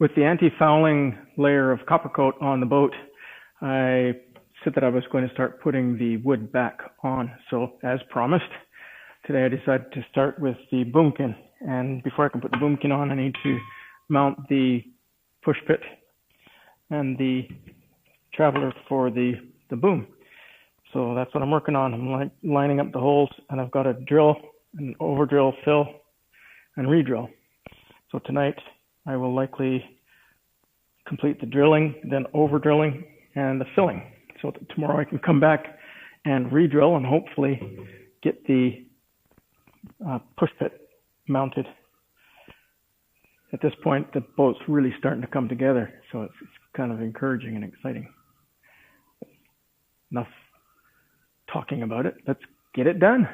With the anti-fouling layer of copper coat on the boat, I said that I was going to start putting the wood back on. So as promised, today I decided to start with the boomkin. And before I can put the boomkin on, I need to mount the pushpit and the traveler for the boom. So that's what I'm working on. I'm lining up the holes, and I've got to drill and over drill, fill, and re-drill. So tonight I will likely complete the drilling, then over drilling, and the filling. So that tomorrow I can come back and re-drill and hopefully get the push pit mounted. At this point, the boat's really starting to come together, so it's kind of encouraging and exciting. Enough talking about it. Let's get it done.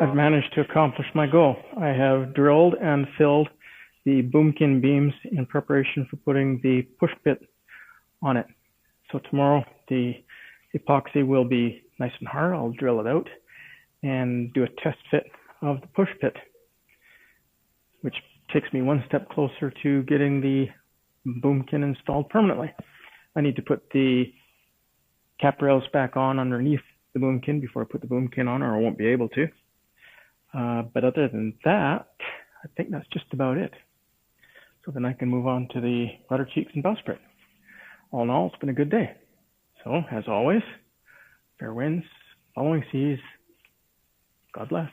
I've managed to accomplish my goal. I have drilled and filled the boomkin beams in preparation for putting the push pit on it. So tomorrow the epoxy will be nice and hard. I'll drill it out and do a test fit of the push pit, which takes me one step closer to getting the boomkin installed permanently. I need to put the cap rails back on underneath the boomkin before I put the boomkin on, or I won't be able to. But other than that, I think that's just about it. So then I can move on to the rudder cheeks and bowsprit. All in all, it's been a good day. So, as always, fair winds, following seas. God bless.